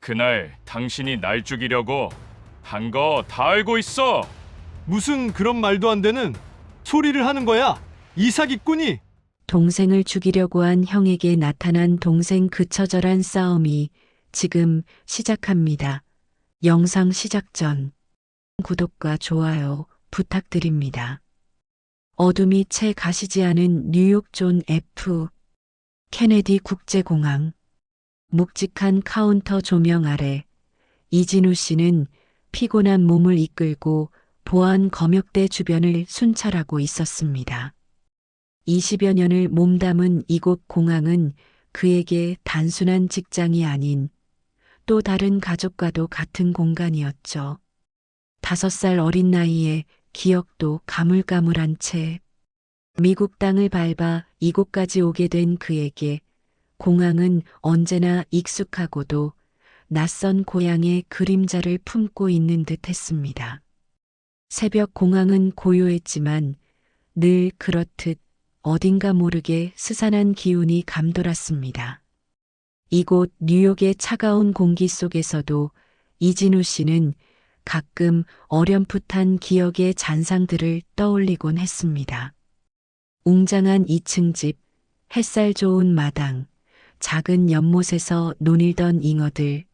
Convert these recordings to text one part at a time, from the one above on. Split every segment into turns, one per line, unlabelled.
그날 당신이 날 죽이려고 한 거 다 알고 있어.
무슨 그런 말도 안 되는 소리를 하는 거야? 이 사기꾼이!
동생을 죽이려고 한 형에게 나타난 동생 그 처절한 싸움이 지금 시작합니다. 영상 시작 전 구독과 좋아요 부탁드립니다. 어둠이 채 가시지 않은 뉴욕 존 F. 케네디 국제공항. 묵직한 카운터 조명 아래 이진우 씨는 피곤한 몸을 이끌고 보안 검역대 주변을 순찰하고 있었습니다. 20여 년을 몸담은 이곳 공항은 그에게 단순한 직장이 아닌 또 다른 가족과도 같은 공간이었죠. 5살 어린 나이에 기억도 가물가물한 채 미국 땅을 밟아 이곳까지 오게 된 그에게 공항은 언제나 익숙하고도 낯선 고향의 그림자를 품고 있는 듯 했습니다. 새벽 공항은 고요했지만 늘 그렇듯 어딘가 모르게 스산한 기운이 감돌았습니다. 이곳 뉴욕의 차가운 공기 속에서도 이진우 씨는 가끔 어렴풋한 기억의 잔상들을 떠올리곤 했습니다. 웅장한 2층 집, 햇살 좋은 마당, 작은 연못에서 논일던 잉어들,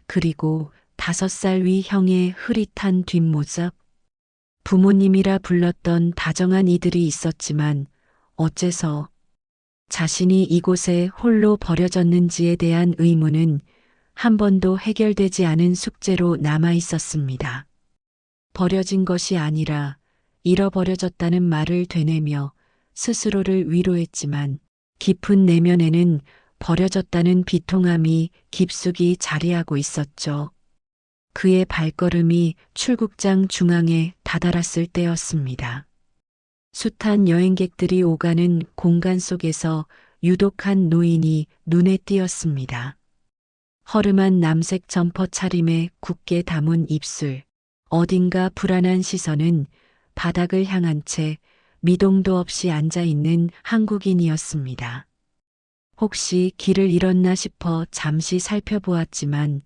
그리고 5살 위 형의 흐릿한 뒷모습. 부모님이라 불렀던 다정한 이들이 있었지만 어째서 자신이 이곳에 홀로 버려졌는지에 대한 의문은 한 번도 해결되지 않은 숙제로 남아 있었습니다. 버려진 것이 아니라 잃어버려졌다는 말을 되뇌며 스스로를 위로했지만 깊은 내면에는 버려졌다는 비통함이 깊숙이 자리하고 있었죠. 그의 발걸음이 출국장 중앙에 다다랐을 때였습니다. 숱한 여행객들이 오가는 공간 속에서 유독한 노인이 눈에 띄었습니다. 허름한 남색 점퍼 차림에 굳게 담은 입술, 어딘가 불안한 시선은 바닥을 향한 채 미동도 없이 앉아있는 한국인이었습니다. 혹시 길을 잃었나 싶어 잠시 살펴보았지만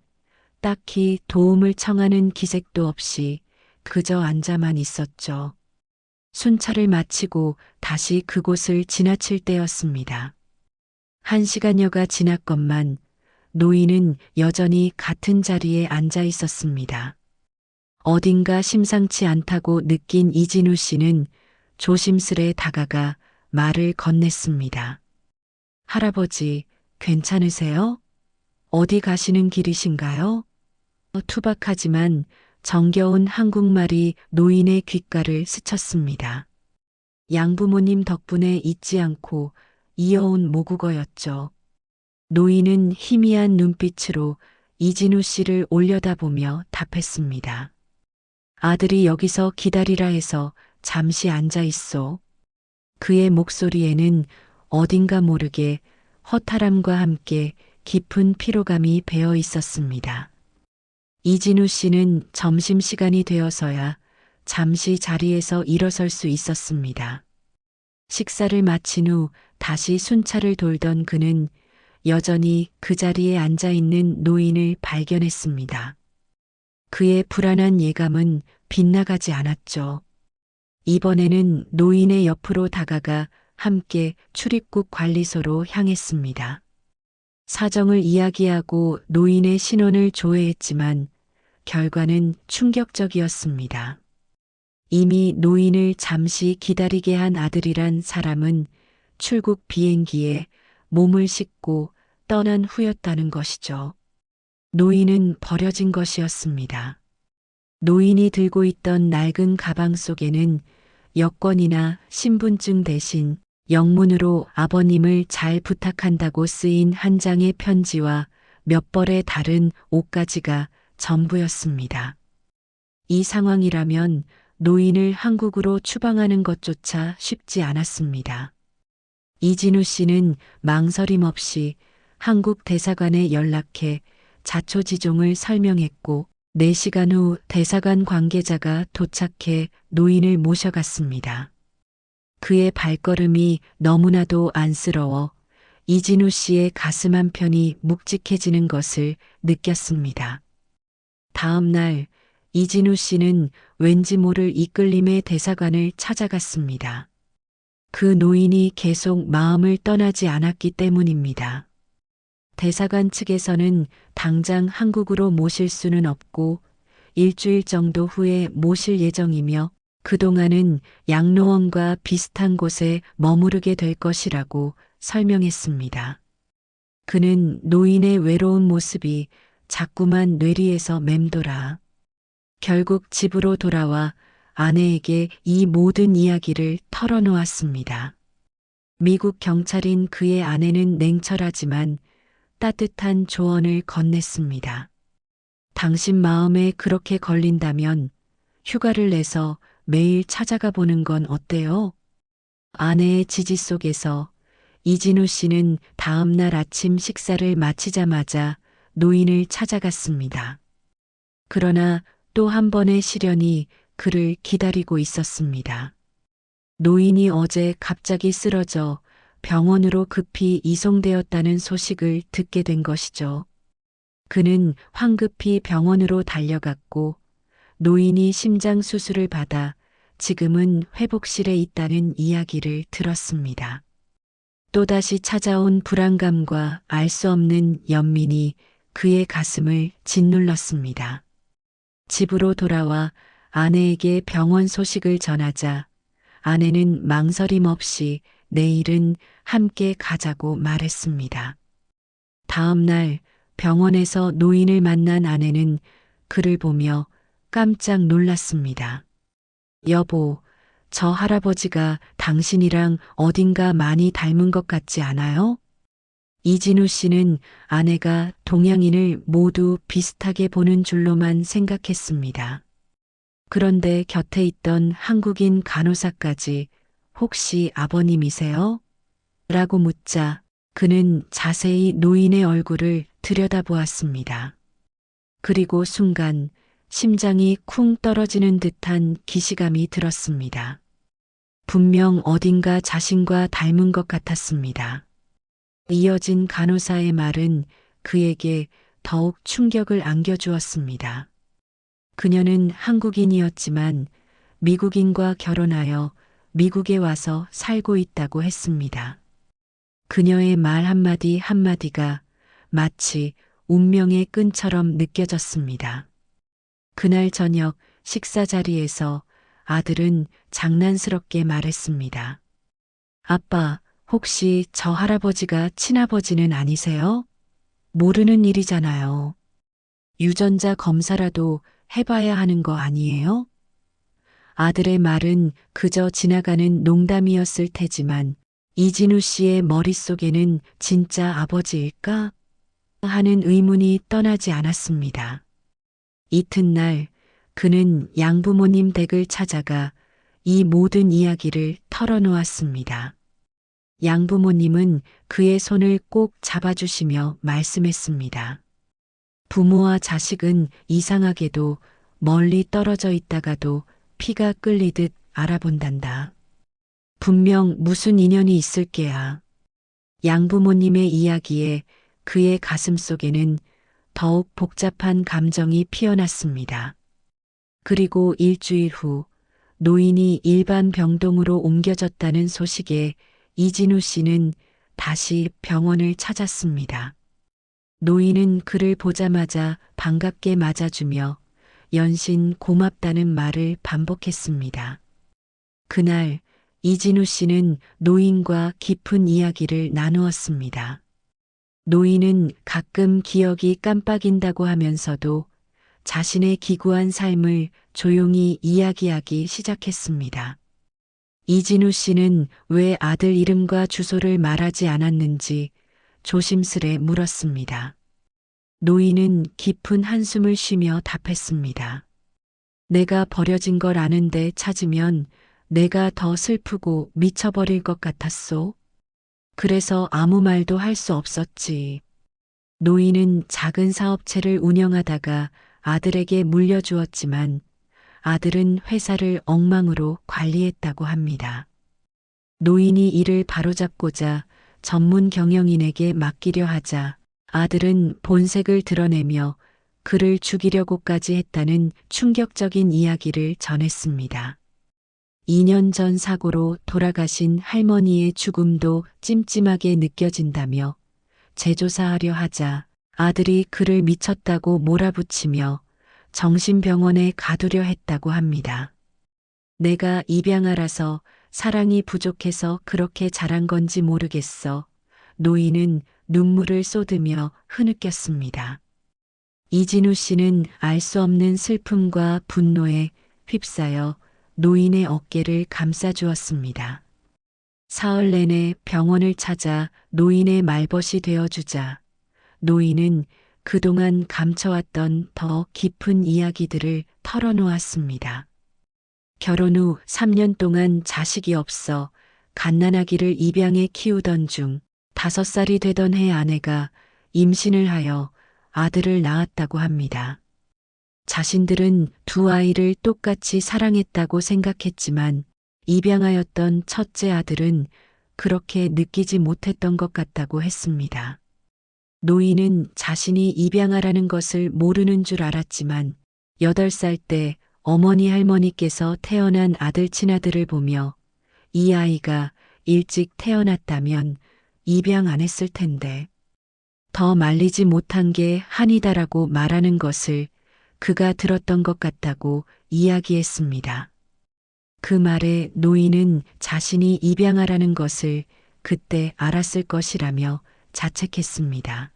딱히 도움을 청하는 기색도 없이 그저 앉아만 있었죠. 순찰을 마치고 다시 그곳을 지나칠 때였습니다. 1시간여가 지났건만 노인은 여전히 같은 자리에 앉아 있었습니다. 어딘가 심상치 않다고 느낀 이진우 씨는 조심스레 다가가 말을 건넸습니다. 할아버지, 괜찮으세요? 어디 가시는 길이신가요? 투박하지만 정겨운 한국말이 노인의 귓가를 스쳤습니다. 양부모님 덕분에 잊지 않고 이어온 모국어였죠. 노인은 희미한 눈빛으로 이진우 씨를 올려다보며 답했습니다. 아들이 여기서 기다리라 해서 잠시 앉아 있소. 그의 목소리에는 어딘가 모르게 허탈함과 함께 깊은 피로감이 배어 있었습니다. 이진우 씨는 점심시간이 되어서야 잠시 자리에서 일어설 수 있었습니다. 식사를 마친 후 다시 순찰을 돌던 그는 여전히 그 자리에 앉아 있는 노인을 발견했습니다. 그의 불안한 예감은 빗나가지 않았죠. 이번에는 노인의 옆으로 다가가 함께 출입국 관리소로 향했습니다. 사정을 이야기하고 노인의 신원을 조회했지만 결과는 충격적이었습니다. 이미 노인을 잠시 기다리게 한 아들이란 사람은 출국 비행기에 몸을 싣고 떠난 후였다는 것이죠. 노인은 버려진 것이었습니다. 노인이 들고 있던 낡은 가방 속에는 여권이나 신분증 대신 영문으로 아버님을 잘 부탁한다고 쓰인 한 장의 편지와 몇 벌의 다른 옷가지가 전부였습니다. 이 상황이라면 노인을 한국으로 추방하는 것조차 쉽지 않았습니다. 이진우 씨는 망설임 없이 한국 대사관에 연락해 자초지종을 설명했고 4시간 후 대사관 관계자가 도착해 노인을 모셔갔습니다. 그의 발걸음이 너무나도 안쓰러워 이진우 씨의 가슴 한편이 묵직해지는 것을 느꼈습니다. 다음 날 이진우 씨는 왠지 모를 이끌림의 대사관을 찾아갔습니다. 그 노인이 계속 마음을 떠나지 않았기 때문입니다. 대사관 측에서는 당장 한국으로 모실 수는 없고 일주일 정도 후에 모실 예정이며 그동안은 양로원과 비슷한 곳에 머무르게 될 것이라고 설명했습니다. 그는 노인의 외로운 모습이 자꾸만 뇌리에서 맴돌아 결국 집으로 돌아와 아내에게 이 모든 이야기를 털어놓았습니다. 미국 경찰인 그의 아내는 냉철하지만 따뜻한 조언을 건넸습니다. 당신 마음에 그렇게 걸린다면 휴가를 내서 매일 찾아가 보는 건 어때요? 아내의 지지 속에서 이진우 씨는 다음 날 아침 식사를 마치자마자 노인을 찾아갔습니다. 그러나 또 한 번의 시련이 그를 기다리고 있었습니다. 노인이 어제 갑자기 쓰러져 병원으로 급히 이송되었다는 소식을 듣게 된 것이죠. 그는 황급히 병원으로 달려갔고 노인이 심장 수술을 받아 지금은 회복실에 있다는 이야기를 들었습니다. 또다시 찾아온 불안감과 알 수 없는 연민이 그의 가슴을 짓눌렀습니다. 집으로 돌아와 아내에게 병원 소식을 전하자 아내는 망설임 없이 내일은 함께 가자고 말했습니다. 다음 날 병원에서 노인을 만난 아내는 그를 보며 깜짝 놀랐습니다. 여보, 저 할아버지가 당신이랑 어딘가 많이 닮은 것 같지 않아요? 이진우 씨는 아내가 동양인을 모두 비슷하게 보는 줄로만 생각했습니다. 그런데 곁에 있던 한국인 간호사까지 혹시 아버님이세요? 라고 묻자 그는 자세히 노인의 얼굴을 들여다보았습니다. 그리고 순간 심장이 쿵 떨어지는 듯한 기시감이 들었습니다. 분명 어딘가 자신과 닮은 것 같았습니다. 이어진 간호사의 말은 그에게 더욱 충격을 안겨주었습니다. 그녀는 한국인이었지만 미국인과 결혼하여 미국에 와서 살고 있다고 했습니다. 그녀의 말 한마디 한마디가 마치 운명의 끈처럼 느껴졌습니다. 그날 저녁 식사 자리에서 아들은 장난스럽게 말했습니다. 아빠, 혹시 저 할아버지가 친아버지는 아니세요? 모르는 일이잖아요. 유전자 검사라도 해봐야 하는 거 아니에요? 아들의 말은 그저 지나가는 농담이었을 테지만 이진우 씨의 머릿속에는 진짜 아버지일까? 하는 의문이 떠나지 않았습니다. 이튿날 그는 양부모님 댁을 찾아가 이 모든 이야기를 털어놓았습니다. 양부모님은 그의 손을 꼭 잡아주시며 말씀했습니다. 부모와 자식은 이상하게도 멀리 떨어져 있다가도 피가 끓리듯 알아본단다. 분명 무슨 인연이 있을 게야. 양부모님의 이야기에 그의 가슴 속에는 더욱 복잡한 감정이 피어났습니다. 그리고 일주일 후 노인이 일반 병동으로 옮겨졌다는 소식에 이진우 씨는 다시 병원을 찾았습니다. 노인은 그를 보자마자 반갑게 맞아주며 연신 고맙다는 말을 반복했습니다. 그날 이진우 씨는 노인과 깊은 이야기를 나누었습니다. 노인은 가끔 기억이 깜빡인다고 하면서도 자신의 기구한 삶을 조용히 이야기하기 시작했습니다. 이진우 씨는 왜 아들 이름과 주소를 말하지 않았는지 조심스레 물었습니다. 노인은 깊은 한숨을 쉬며 답했습니다. 내가 버려진 걸 아는데 찾으면 내가 더 슬프고 미쳐버릴 것 같았소. 그래서 아무 말도 할 수 없었지. 노인은 작은 사업체를 운영하다가 아들에게 물려주었지만 아들은 회사를 엉망으로 관리했다고 합니다. 노인이 이를 바로잡고자 전문 경영인에게 맡기려 하자 아들은 본색을 드러내며 그를 죽이려고까지 했다는 충격적인 이야기를 전했습니다. 2년 전 사고로 돌아가신 할머니의 죽음도 찜찜하게 느껴진다며 재조사하려 하자 아들이 그를 미쳤다고 몰아붙이며 정신병원에 가두려 했다고 합니다. 내가 입양아라서 사랑이 부족해서 그렇게 자란 건지 모르겠어. 노인은 눈물을 쏟으며 흐느꼈습니다. 이진우 씨는 알 수 없는 슬픔과 분노에 휩싸여 노인의 어깨를 감싸주었습니다. 사흘 내내 병원을 찾아 노인의 말벗이 되어주자 노인은 그동안 감춰왔던 더 깊은 이야기들을 털어놓았습니다. 결혼 후 3년 동안 자식이 없어 갓난아기를 입양해 키우던 중 5살이 되던 해 아내가 임신을 하여 아들을 낳았다고 합니다. 자신들은 두 아이를 똑같이 사랑했다고 생각했지만 입양하였던 첫째 아들은 그렇게 느끼지 못했던 것 같다고 했습니다. 노인은 자신이 입양하라는 것을 모르는 줄 알았지만 8살 때 어머니 할머니께서 태어난 아들 친아들을 보며 이 아이가 일찍 태어났다면 입양 안 했을 텐데 더 말리지 못한 게 한이다라고 말하는 것을 그가 들었던 것 같다고 이야기했습니다. 그 말에 노인은 자신이 입양하라는 것을 그때 알았을 것이라며 자책했습니다.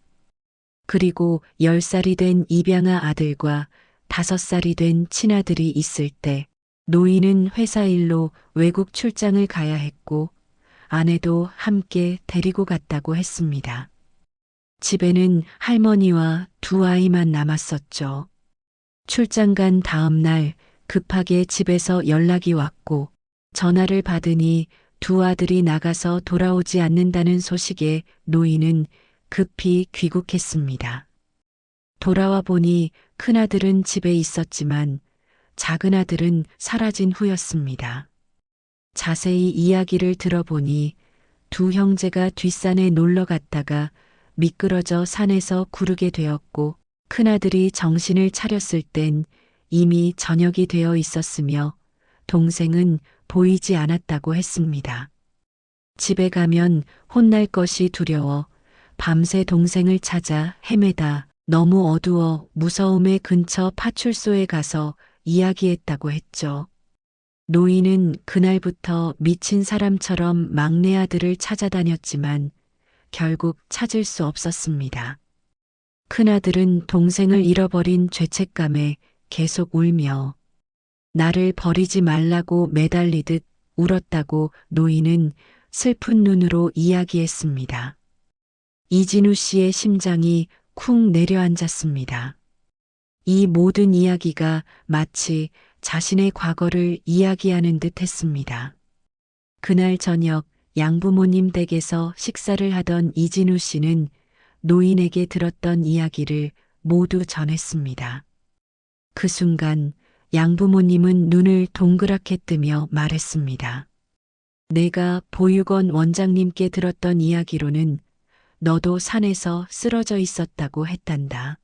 그리고 10살이 된 입양아 아들과 5살이 된 친아들이 있을 때 노인은 회사 일로 외국 출장을 가야 했고 아내도 함께 데리고 갔다고 했습니다. 집에는 할머니와 두 아이만 남았었죠. 출장 간 다음 날 급하게 집에서 연락이 왔고 전화를 받으니 두 아들이 나가서 돌아오지 않는다는 소식에 노인은 급히 귀국했습니다. 돌아와 보니 큰아들은 집에 있었지만 작은아들은 사라진 후였습니다. 자세히 이야기를 들어보니 두 형제가 뒷산에 놀러 갔다가 미끄러져 산에서 구르게 되었고 큰아들이 정신을 차렸을 땐 이미 저녁이 되어 있었으며 동생은 보이지 않았다고 했습니다. 집에 가면 혼날 것이 두려워 밤새 동생을 찾아 헤매다 너무 어두워 무서움에 근처 파출소에 가서 이야기했다고 했죠. 노인은 그날부터 미친 사람처럼 막내 아들을 찾아다녔지만 결국 찾을 수 없었습니다. 큰아들은 동생을 잃어버린 죄책감에 계속 울며 나를 버리지 말라고 매달리듯 울었다고 노인은 슬픈 눈으로 이야기했습니다. 이진우 씨의 심장이 쿵 내려앉았습니다. 이 모든 이야기가 마치 자신의 과거를 이야기하는 듯 했습니다. 그날 저녁 양부모님 댁에서 식사를 하던 이진우 씨는 노인에게 들었던 이야기를 모두 전했습니다. 그 순간 양부모님은 눈을 동그랗게 뜨며 말했습니다. 내가 보육원 원장님께 들었던 이야기로는 너도 산에서 쓰러져 있었다고 했단다.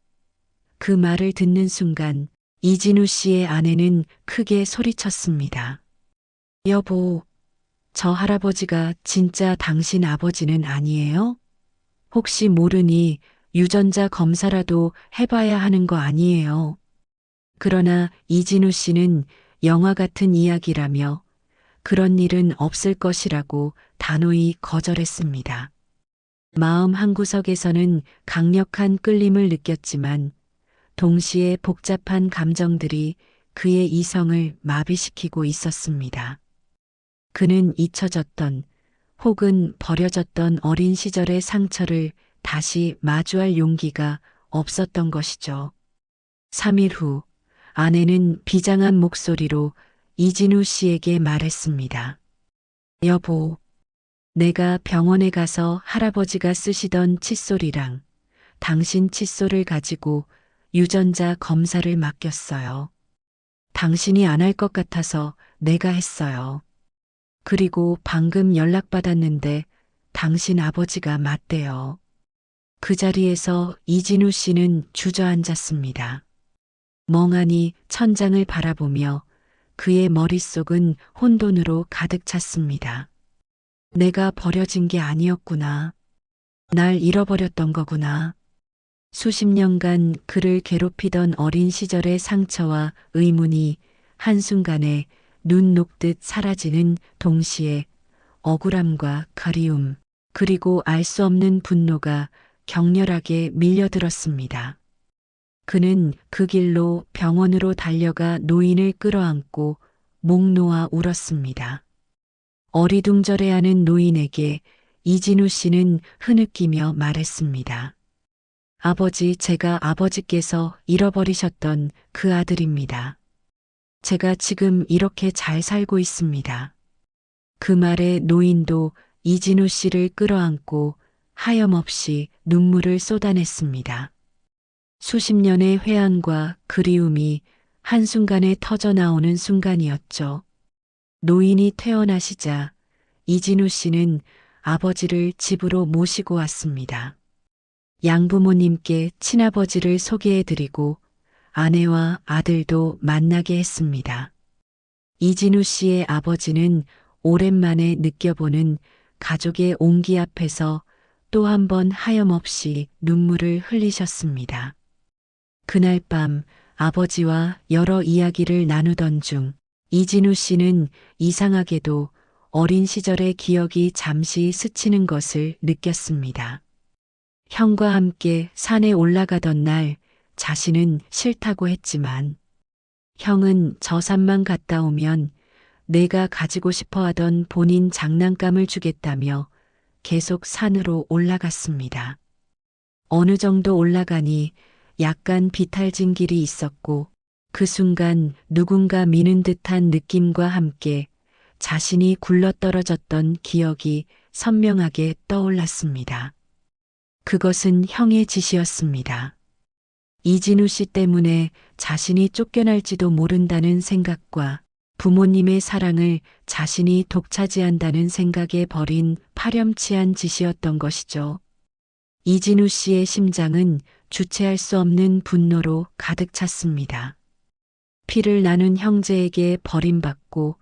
그 말을 듣는 순간 이진우 씨의 아내는 크게 소리쳤습니다. 여보, 저 할아버지가 진짜 당신 아버지는 아니에요? 혹시 모르니 유전자 검사라도 해봐야 하는 거 아니에요? 그러나 이진우 씨는 영화 같은 이야기라며 그런 일은 없을 것이라고 단호히 거절했습니다. 마음 한구석에서는 강력한 끌림을 느꼈지만 동시에 복잡한 감정들이 그의 이성을 마비시키고 있었습니다. 그는 잊혀졌던 혹은 버려졌던 어린 시절의 상처를 다시 마주할 용기가 없었던 것이죠. 3일 후 아내는 비장한 목소리로 이진우 씨에게 말했습니다. 여보, 내가 병원에 가서 할아버지가 쓰시던 칫솔이랑 당신 칫솔을 가지고 유전자 검사를 맡겼어요. 당신이 안 할 것 같아서 내가 했어요. 그리고 방금 연락받았는데 당신 아버지가 맞대요. 그 자리에서 이진우 씨는 주저앉았습니다. 멍하니 천장을 바라보며 그의 머릿속은 혼돈으로 가득 찼습니다. 내가 버려진 게 아니었구나. 날 잃어버렸던 거구나. 수십 년간 그를 괴롭히던 어린 시절의 상처와 의문이 한순간에 눈 녹듯 사라지는 동시에 억울함과 그리움, 그리고 알 수 없는 분노가 격렬하게 밀려들었습니다. 그는 그 길로 병원으로 달려가 노인을 끌어안고 목 놓아 울었습니다. 어리둥절해하는 노인에게 이진우 씨는 흐느끼며 말했습니다. 아버지, 제가 아버지께서 잃어버리셨던 그 아들입니다. 제가 지금 이렇게 잘 살고 있습니다. 그 말에 노인도 이진우 씨를 끌어안고 하염없이 눈물을 쏟아냈습니다. 수십 년의 회한과 그리움이 한순간에 터져 나오는 순간이었죠. 노인이 퇴원하시자 이진우 씨는 아버지를 집으로 모시고 왔습니다. 양부모님께 친아버지를 소개해드리고 아내와 아들도 만나게 했습니다. 이진우 씨의 아버지는 오랜만에 느껴보는 가족의 온기 앞에서 또 한 번 하염없이 눈물을 흘리셨습니다. 그날 밤 아버지와 여러 이야기를 나누던 중 이진우 씨는 이상하게도 어린 시절의 기억이 잠시 스치는 것을 느꼈습니다. 형과 함께 산에 올라가던 날 자신은 싫다고 했지만 형은 저 산만 갔다 오면 내가 가지고 싶어 하던 본인 장난감을 주겠다며 계속 산으로 올라갔습니다. 어느 정도 올라가니 약간 비탈진 길이 있었고 그 순간 누군가 미는 듯한 느낌과 함께 자신이 굴러떨어졌던 기억이 선명하게 떠올랐습니다. 그것은 형의 짓이었습니다. 이진우 씨 때문에 자신이 쫓겨날지도 모른다는 생각과 부모님의 사랑을 자신이 독차지한다는 생각에 벌인 파렴치한 짓이었던 것이죠. 이진우 씨의 심장은 주체할 수 없는 분노로 가득 찼습니다. 피를 나눈 형제에게 버림받고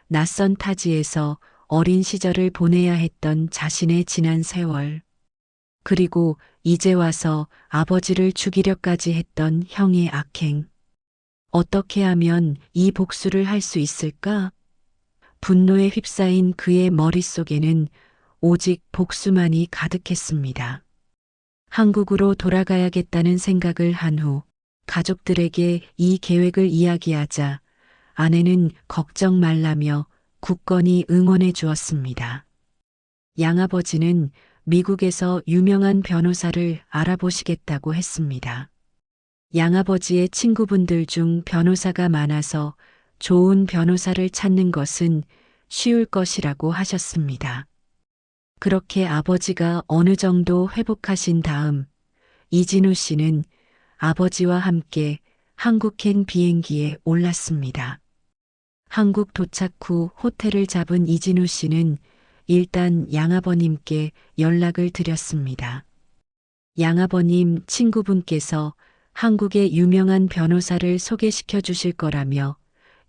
낯선 타지에서 어린 시절을 보내야 했던 자신의 지난 세월, 그리고 이제 와서 아버지를 죽이려까지 했던 형의 악행. 어떻게 하면 이 복수를 할 수 있을까? 분노에 휩싸인 그의 머릿속에는 오직 복수만이 가득했습니다. 한국으로 돌아가야겠다는 생각을 한 후 가족들에게 이 계획을 이야기하자 아내는 걱정 말라며 굳건히 응원해 주었습니다. 양아버지는 미국에서 유명한 변호사를 알아보시겠다고 했습니다. 양아버지의 친구분들 중 변호사가 많아서 좋은 변호사를 찾는 것은 쉬울 것이라고 하셨습니다. 그렇게 아버지가 어느 정도 회복하신 다음 이진우 씨는 아버지와 함께 한국행 비행기에 올랐습니다. 한국 도착 후 호텔을 잡은 이진우 씨는 일단 양아버님께 연락을 드렸습니다. 양아버님 친구분께서 한국의 유명한 변호사를 소개시켜 주실 거라며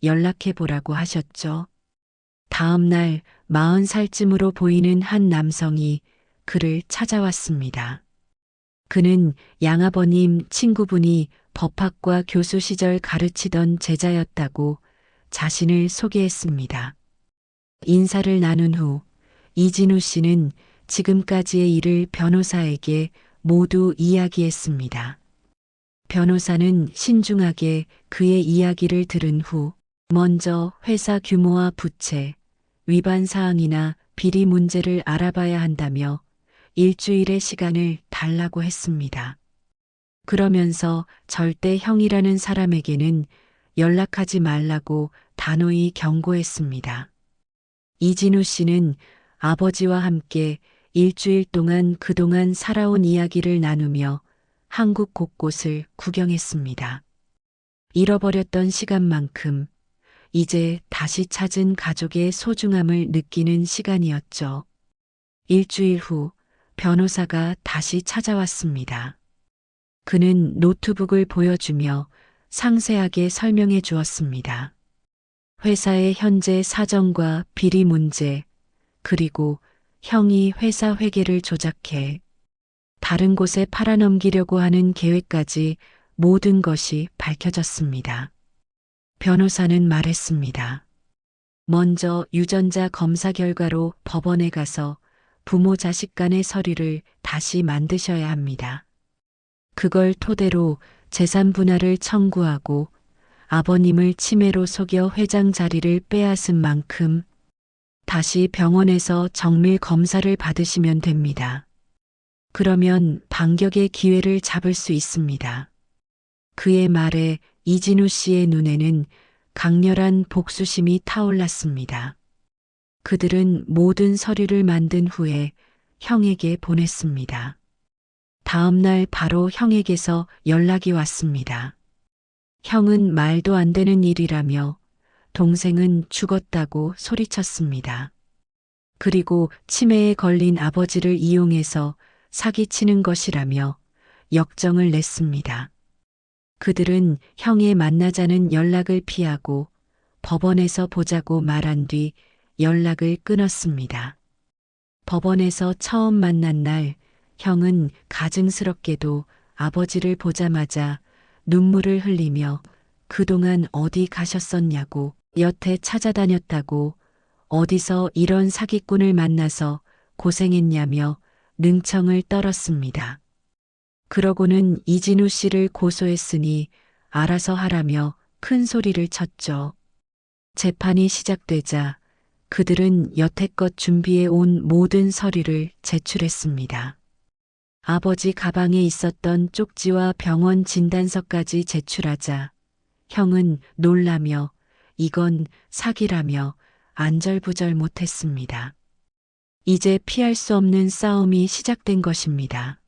연락해 보라고 하셨죠. 다음 날 40살쯤으로 보이는 한 남성이 그를 찾아왔습니다. 그는 양아버님 친구분이 법학과 교수 시절 가르치던 제자였다고 자신을 소개했습니다. 인사를 나눈 후 이진우 씨는 지금까지의 일을 변호사에게 모두 이야기했습니다. 변호사는 신중하게 그의 이야기를 들은 후 먼저 회사 규모와 부채, 위반 사항이나 비리 문제를 알아봐야 한다며 일주일의 시간을 달라고 했습니다. 그러면서 절대 형이라는 사람에게는 연락하지 말라고 단호히 경고했습니다. 이진우 씨는 아버지와 함께 일주일 동안 그동안 살아온 이야기를 나누며 한국 곳곳을 구경했습니다. 잃어버렸던 시간만큼 이제 다시 찾은 가족의 소중함을 느끼는 시간이었죠. 일주일 후 변호사가 다시 찾아왔습니다. 그는 노트북을 보여주며 상세하게 설명해 주었습니다. 회사의 현재 사정과 비리 문제, 그리고 형이 회사 회계를 조작해 다른 곳에 팔아넘기려고 하는 계획까지 모든 것이 밝혀졌습니다. 변호사는 말했습니다. 먼저 유전자 검사 결과로 법원에 가서 부모 자식 간의 서류를 다시 만드셔야 합니다. 그걸 토대로 재산 분할을 청구하고 아버님을 치매로 속여 회장 자리를 빼앗은 만큼 다시 병원에서 정밀 검사를 받으시면 됩니다. 그러면 반격의 기회를 잡을 수 있습니다. 그의 말에 이진우 씨의 눈에는 강렬한 복수심이 타올랐습니다. 그들은 모든 서류를 만든 후에 형에게 보냈습니다. 다음 날 바로 형에게서 연락이 왔습니다. 형은 말도 안 되는 일이라며 동생은 죽었다고 소리쳤습니다. 그리고 치매에 걸린 아버지를 이용해서 사기치는 것이라며 역정을 냈습니다. 그들은 형의 만나자는 연락을 피하고 법원에서 보자고 말한 뒤 연락을 끊었습니다. 법원에서 처음 만난 날 형은 가증스럽게도 아버지를 보자마자 눈물을 흘리며 그동안 어디 가셨었냐고 여태 찾아다녔다고 어디서 이런 사기꾼을 만나서 고생했냐며 능청을 떨었습니다. 그러고는 이진우 씨를 고소했으니 알아서 하라며 큰 소리를 쳤죠. 재판이 시작되자 그들은 여태껏 준비해 온 모든 서류를 제출했습니다. 아버지 가방에 있었던 쪽지와 병원 진단서까지 제출하자 형은 놀라며 이건 사기라며 안절부절 못했습니다. 이제 피할 수 없는 싸움이 시작된 것입니다.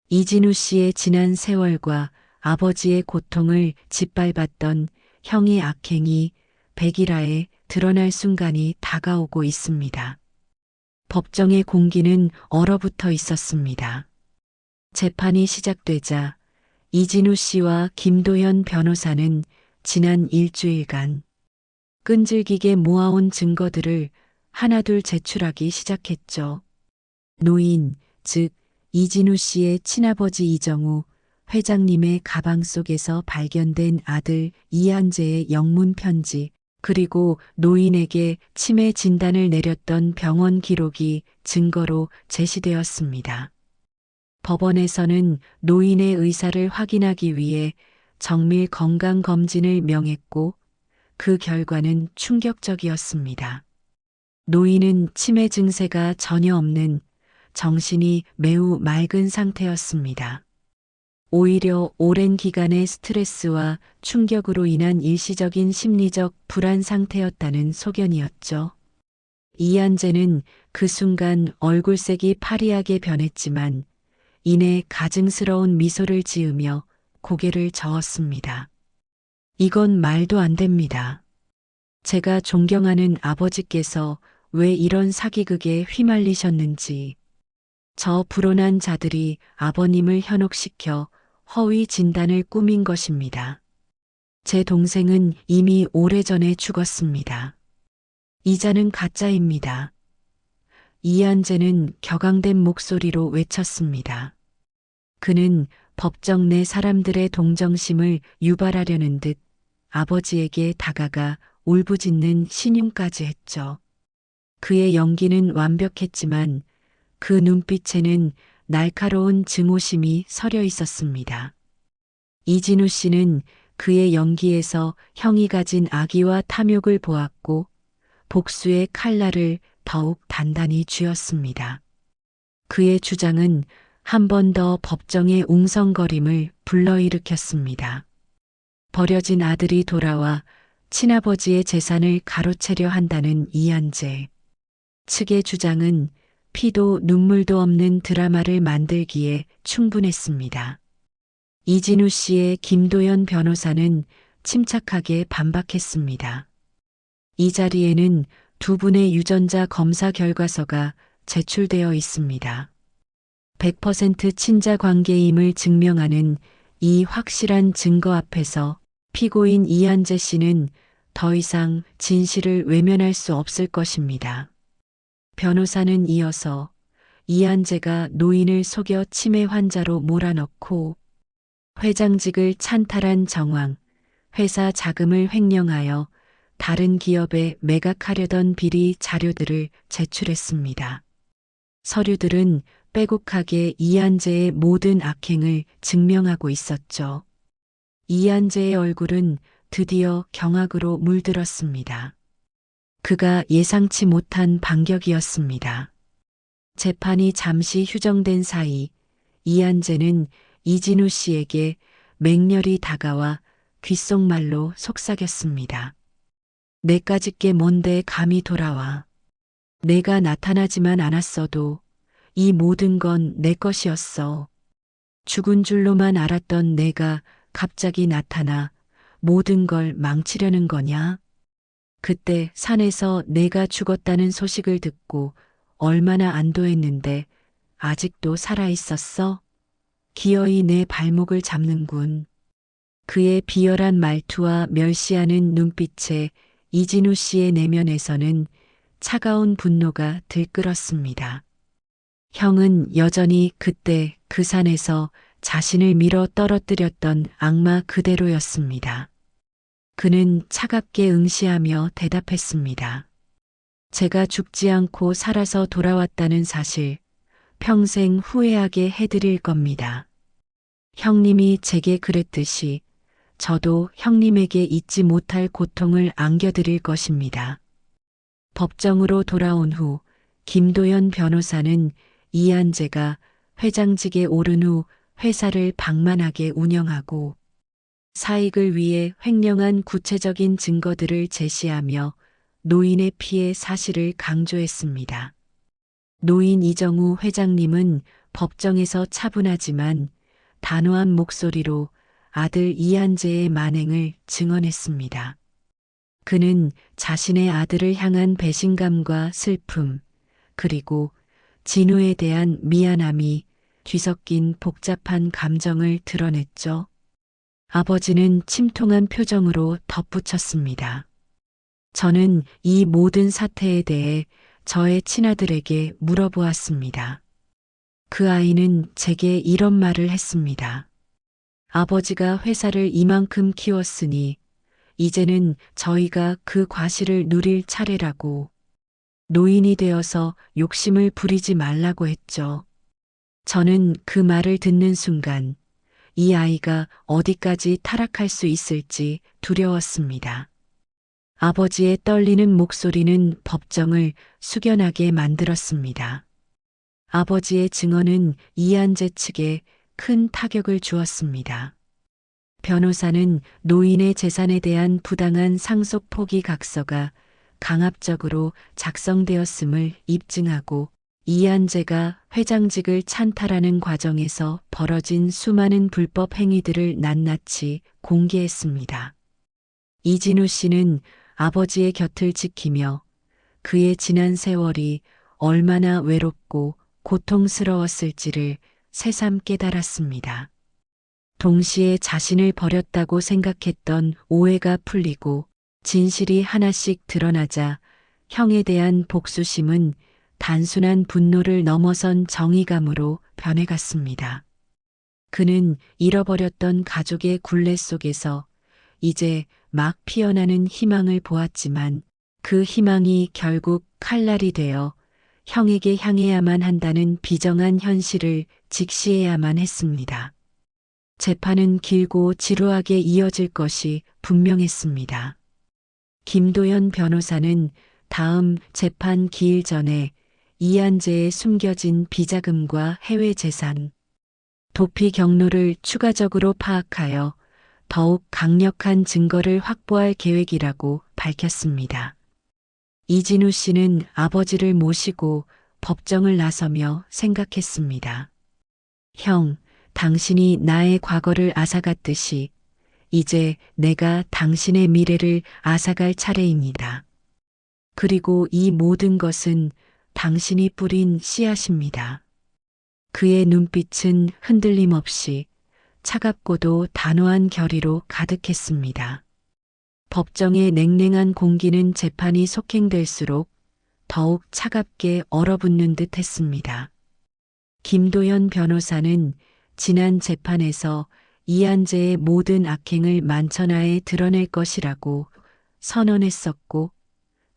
이진우 씨의 지난 세월과 아버지의 고통을 짓밟았던 형의 악행이 백일하에 드러날 순간이 다가오고 있습니다. 법정의 공기는 얼어붙어 있었습니다. 재판이 시작되자 이진우 씨와 김도현 변호사는 지난 일주일간 끈질기게 모아온 증거들을 하나둘 제출하기 시작했죠. 노인, 즉 이진우 씨의 친아버지 이정우 회장님의 가방 속에서 발견된 아들 이한재의 영문 편지, 그리고 노인에게 치매 진단을 내렸던 병원 기록이 증거로 제시되었습니다. 법원에서는 노인의 의사를 확인하기 위해 정밀 건강검진을 명했고 그 결과는 충격적이었습니다. 노인은 치매 증세가 전혀 없는 정신이 매우 맑은 상태였습니다. 오히려 오랜 기간의 스트레스와 충격으로 인한 일시적인 심리적 불안 상태였다는 소견이었죠. 이한재는 그 순간 얼굴색이 파리하게 변했지만 이내 가증스러운 미소를 지으며 고개를 저었습니다. 이건 말도 안 됩니다. 제가 존경하는 아버지께서 왜 이런 사기극에 휘말리셨는지, 저 불온한 자들이 아버님을 현혹시켜 허위 진단을 꾸민 것입니다. 제 동생은 이미 오래전에 죽었습니다. 이자는 가짜입니다. 이한재는 격앙된 목소리로 외쳤습니다. 그는 법정 내 사람들의 동정심을 유발하려는 듯 아버지에게 다가가 울부짖는 신용까지 했죠. 그의 연기는 완벽했지만 그 눈빛에는 날카로운 증오심이 서려 있었습니다. 이진우 씨는 그의 연기에서 형이 가진 악의와 탐욕을 보았고 복수의 칼날을 더욱 단단히 쥐었습니다. 그의 주장은 한 번 더 법정의 웅성거림을 불러일으켰습니다. 버려진 아들이 돌아와 친아버지의 재산을 가로채려 한다는 이한재 측의 주장은 피도 눈물도 없는 드라마를 만들기에 충분했습니다. 이진우 씨의 김도현 변호사는 침착하게 반박했습니다. 이 자리에는 두 분의 유전자 검사 결과서가 제출되어 있습니다. 100% 친자 관계임을 증명하는 이 확실한 증거 앞에서 피고인 이한재 씨는 더 이상 진실을 외면할 수 없을 것입니다. 변호사는 이어서 이한재가 노인을 속여 치매 환자로 몰아넣고 회장직을 찬탈한 정황, 회사 자금을 횡령하여 다른 기업에 매각하려던 비리 자료들을 제출했습니다. 서류들은 빼곡하게 이한재의 모든 악행을 증명하고 있었죠. 이한재의 얼굴은 드디어 경악으로 물들었습니다. 그가 예상치 못한 반격이었습니다. 재판이 잠시 휴정된 사이 이한재는 이진우 씨에게 맹렬히 다가와 귓속말로 속삭였습니다. 내까짓 게 뭔데 감히 돌아와. 내가 나타나지만 않았어도 이 모든 건 내 것이었어. 죽은 줄로만 알았던 내가 갑자기 나타나 모든 걸 망치려는 거냐? 그때 산에서 내가 죽었다는 소식을 듣고 얼마나 안도했는데 아직도 살아있었어? 기어이 내 발목을 잡는군. 그의 비열한 말투와 멸시하는 눈빛에 이진우 씨의 내면에서는 차가운 분노가 들끓었습니다. 형은 여전히 그때 그 산에서 자신을 밀어 떨어뜨렸던 악마 그대로였습니다. 그는 차갑게 응시하며 대답했습니다. 제가 죽지 않고 살아서 돌아왔다는 사실 평생 후회하게 해드릴 겁니다. 형님이 제게 그랬듯이 저도 형님에게 잊지 못할 고통을 안겨드릴 것입니다. 법정으로 돌아온 후 김도연 변호사는 이한재가 회장직에 오른 후 회사를 방만하게 운영하고 사익을 위해 횡령한 구체적인 증거들을 제시하며 노인의 피해 사실을 강조했습니다. 노인 이정우 회장님은 법정에서 차분하지만 단호한 목소리로 아들 이한재의 만행을 증언했습니다. 그는 자신의 아들을 향한 배신감과 슬픔, 그리고 진우에 대한 미안함이 뒤섞인 복잡한 감정을 드러냈죠. 아버지는 침통한 표정으로 덧붙였습니다. 저는 이 모든 사태에 대해 저의 친아들에게 물어보았습니다. 그 아이는 제게 이런 말을 했습니다. 아버지가 회사를 이만큼 키웠으니 이제는 저희가 그 과실을 누릴 차례라고. 노인이 되어서 욕심을 부리지 말라고 했죠. 저는 그 말을 듣는 순간 이 아이가 어디까지 타락할 수 있을지 두려웠습니다. 아버지의 떨리는 목소리는 법정을 숙연하게 만들었습니다. 아버지의 증언은 이한재 측에 큰 타격을 주었습니다. 변호사는 노인의 재산에 대한 부당한 상속 포기 각서가 강압적으로 작성되었음을 입증하고 이한재가 회장직을 찬탈하는 과정에서 벌어진 수많은 불법 행위들을 낱낱이 공개했습니다. 이진우 씨는 아버지의 곁을 지키며 그의 지난 세월이 얼마나 외롭고 고통스러웠을지를 새삼 깨달았습니다. 동시에 자신을 버렸다고 생각했던 오해가 풀리고 진실이 하나씩 드러나자 형에 대한 복수심은 단순한 분노를 넘어선 정의감으로 변해갔습니다. 그는 잃어버렸던 가족의 굴레 속에서 이제 막 피어나는 희망을 보았지만 그 희망이 결국 칼날이 되어 형에게 향해야만 한다는 비정한 현실을 직시해야만 했습니다. 재판은 길고 지루하게 이어질 것이 분명했습니다. 김도연 변호사는 다음 재판 기일 전에 이한재의 숨겨진 비자금과 해외 재산, 도피 경로를 추가적으로 파악하여 더욱 강력한 증거를 확보할 계획이라고 밝혔습니다. 이진우 씨는 아버지를 모시고 법정을 나서며 생각했습니다. 형, 당신이 나의 과거를 앗아갔듯이 이제 내가 당신의 미래를 앗아갈 차례입니다. 그리고 이 모든 것은 당신이 뿌린 씨앗입니다. 그의 눈빛은 흔들림 없이 차갑고도 단호한 결의로 가득했습니다. 법정의 냉랭한 공기는 재판이 속행될수록 더욱 차갑게 얼어붙는 듯 했습니다. 김도현 변호사는 지난 재판에서 이한재의 모든 악행을 만천하에 드러낼 것이라고 선언했었고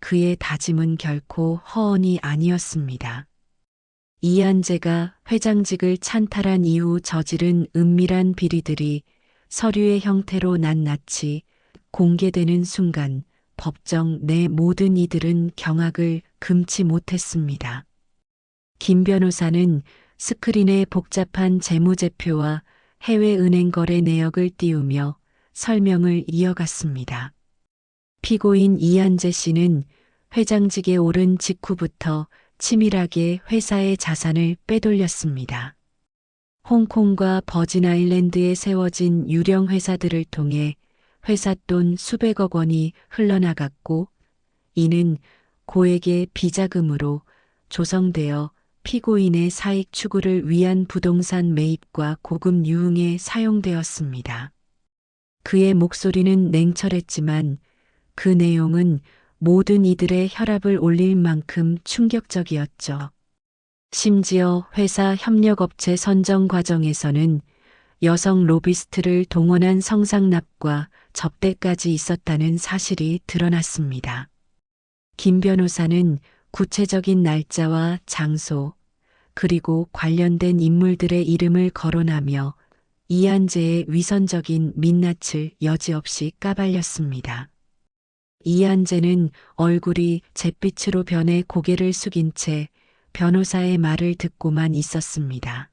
그의 다짐은 결코 허언이 아니었습니다. 이한재가 회장직을 찬탈한 이후 저지른 은밀한 비리들이 서류의 형태로 낱낱이 공개되는 순간 법정 내 모든 이들은 경악을 금치 못했습니다. 김 변호사는 스크린에 복잡한 재무제표와 해외은행 거래 내역을 띄우며 설명을 이어갔습니다. 피고인 이한재 씨는 회장직에 오른 직후부터 치밀하게 회사의 자산을 빼돌렸습니다. 홍콩과 버진아일랜드에 세워진 유령 회사들을 통해 회사 돈 수백억 원이 흘러나갔고 이는 고액의 비자금으로 조성되어 피고인의 사익 추구를 위한 부동산 매입과 고금 유흥에 사용되었습니다. 그의 목소리는 냉철했지만 그 내용은 모든 이들의 혈압을 올릴 만큼 충격적이었죠. 심지어 회사 협력업체 선정 과정에서는 여성 로비스트를 동원한 성상납과 접대까지 있었다는 사실이 드러났습니다. 김 변호사는 구체적인 날짜와 장소, 그리고 관련된 인물들의 이름을 거론하며 이한재의 위선적인 민낯을 여지없이 까발렸습니다. 이한재는 얼굴이 잿빛으로 변해 고개를 숙인 채 변호사의 말을 듣고만 있었습니다.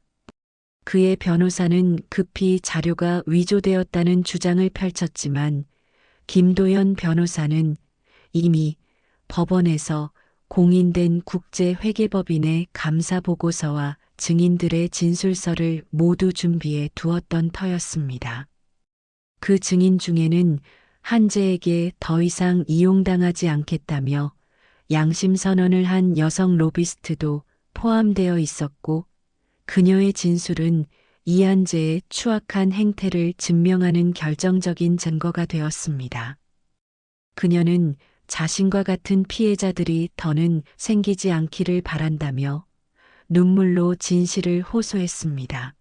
그의 변호사는 급히 자료가 위조되었다는 주장을 펼쳤지만 김도현 변호사는 이미 법원에서 공인된 국제회계법인의 감사보고서와 증인들의 진술서를 모두 준비해 두었던 터였습니다. 그 증인 중에는 한재에게 더 이상 이용당하지 않겠다며 양심선언을 한 여성 로비스트도 포함되어 있었고 그녀의 진술은 이한재의 추악한 행태를 증명하는 결정적인 증거가 되었습니다. 그녀는 자신과 같은 피해자들이 더는 생기지 않기를 바란다며 눈물로 진실을 호소했습니다.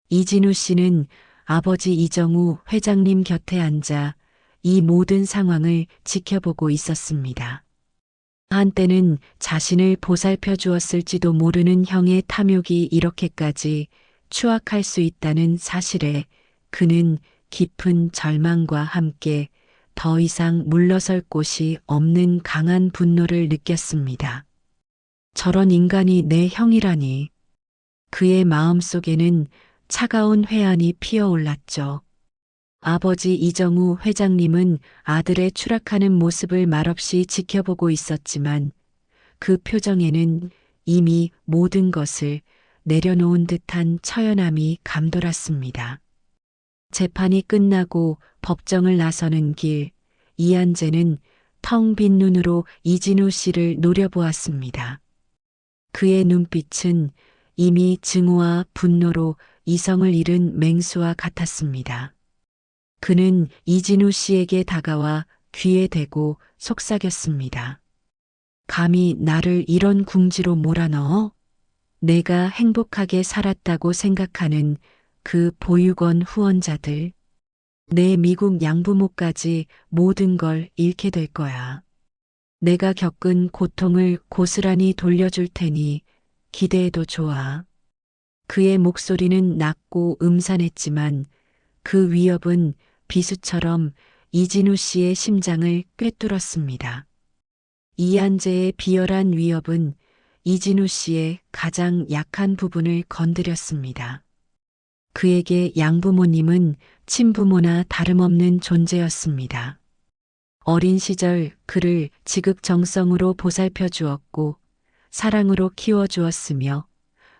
이진우 씨는 아버지 이정우 회장님 곁에 앉아 이 모든 상황을 지켜보고 있었습니다. 한때는 자신을 보살펴 주었을지도 모르는 형의 탐욕이 이렇게까지 추악할 수 있다는 사실에 그는 깊은 절망과 함께 더 이상 물러설 곳이 없는 강한 분노를 느꼈습니다. 저런 인간이 내 형이라니. 그의 마음속에는 차가운 회한이 피어올랐죠. 아버지 이정우 회장님은 아들의 추락하는 모습을 말없이 지켜보고 있었지만 그 표정에는 이미 모든 것을 내려놓은 듯한 처연함이 감돌았습니다. 재판이 끝나고 법정을 나서는 길, 이한재는 텅 빈 눈으로 이진우 씨를 노려보았습니다. 그의 눈빛은 이미 증오와 분노로 이성을 잃은 맹수와 같았습니다. 그는 이진우 씨에게 다가와 귀에 대고 속삭였습니다. 감히 나를 이런 궁지로 몰아넣어? 내가 행복하게 살았다고 생각하는 그 보육원 후원자들, 내 미국 양부모까지 모든 걸 잃게 될 거야. 내가 겪은 고통을 고스란히 돌려줄 테니 기대해도 좋아. 그의 목소리는 낮고 음산했지만 그 위협은 비수처럼 이진우 씨의 심장을 꿰뚫었습니다. 이한재의 비열한 위협은 이진우 씨의 가장 약한 부분을 건드렸습니다. 그에게 양부모님은 친부모나 다름없는 존재였습니다. 어린 시절 그를 지극정성으로 보살펴 주었고 사랑으로 키워주었으며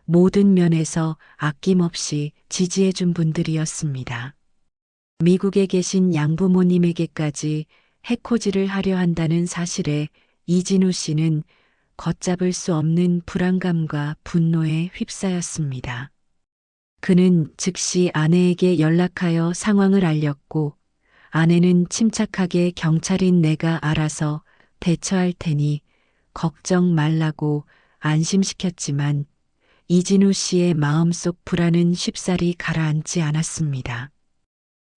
모든 면에서 아낌없이 지지해 준 분들이었습니다. 미국에 계신 양부모님에게까지 해코지를 하려 한다는 사실에 이진우 씨는 걷잡을 수 없는 불안감과 분노에 휩싸였습니다. 그는 즉시 아내에게 연락하여 상황을 알렸고 아내는 침착하게 경찰인 내가 알아서 대처할 테니 걱정 말라고 안심시켰지만 이진우 씨의 마음속 불안은 쉽사리 가라앉지 않았습니다.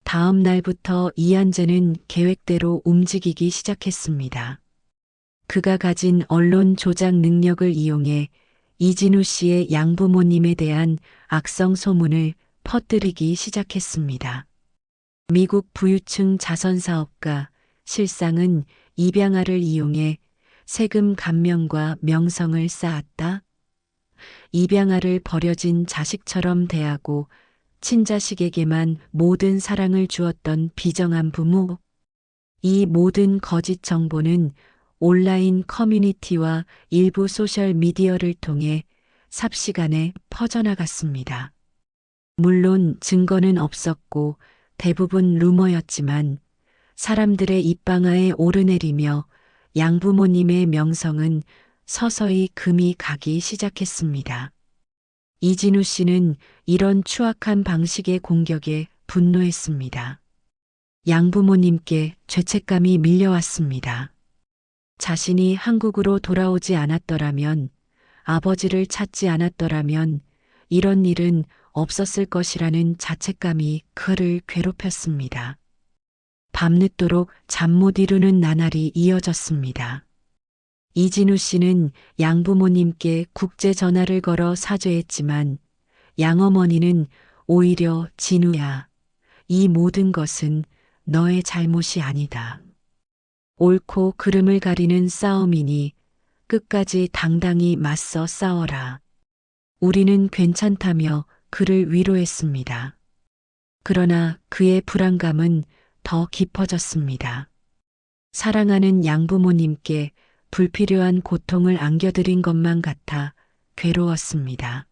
다음 날부터 이한재는 계획대로 움직이기 시작했습니다. 그가 가진 언론 조작 능력을 이용해 이진우 씨의 양부모님에 대한 악성 소문을 퍼뜨리기 시작했습니다. 미국 부유층 자선사업가 실상은 입양아를 이용해 세금 감면과 명성을 쌓았다. 입양아를 버려진 자식처럼 대하고 친자식에게만 모든 사랑을 주었던 비정한 부모. 이 모든 거짓 정보는 온라인 커뮤니티와 일부 소셜 미디어를 통해 삽시간에 퍼져나갔습니다. 물론 증거는 없었고 대부분 루머였지만 사람들의 입방아에 오르내리며 양부모님의 명성은 서서히 금이 가기 시작했습니다. 이진우 씨는 이런 추악한 방식의 공격에 분노했습니다. 양부모님께 죄책감이 밀려왔습니다. 자신이 한국으로 돌아오지 않았더라면, 아버지를 찾지 않았더라면 이런 일은 없었을 것이라는 자책감이 그를 괴롭혔습니다. 밤늦도록 잠 못 이루는 나날이 이어졌습니다. 이진우 씨는 양부모님께 국제 전화를 걸어 사죄했지만 양어머니는 오히려 진우야, 이 모든 것은 너의 잘못이 아니다. 옳고 그름을 가리는 싸움이니 끝까지 당당히 맞서 싸워라. 우리는 괜찮다며 그를 위로했습니다. 그러나 그의 불안감은 더 깊어졌습니다. 사랑하는 양부모님께 불필요한 고통을 안겨드린 것만 같아 괴로웠습니다.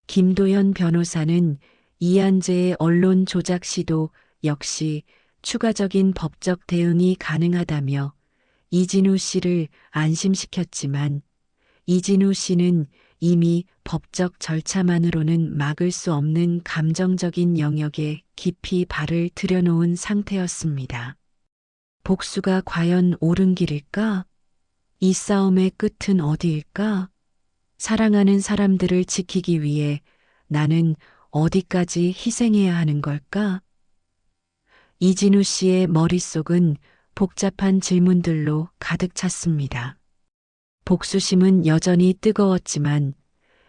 김도현 변호사는 이한재의 언론 조작 시도 역시 추가적인 법적 대응이 가능하다며 이진우 씨를 안심시켰지만 이진우 씨는 이미 법적 절차만으로는 막을 수 없는 감정적인 영역에 깊이 발을 들여놓은 상태였습니다. 복수가 과연 옳은 길일까? 이 싸움의 끝은 어디일까? 사랑하는 사람들을 지키기 위해 나는 어디까지 희생해야 하는 걸까? 이진우 씨의 머릿속은 복잡한 질문들로 가득 찼습니다. 복수심은 여전히 뜨거웠지만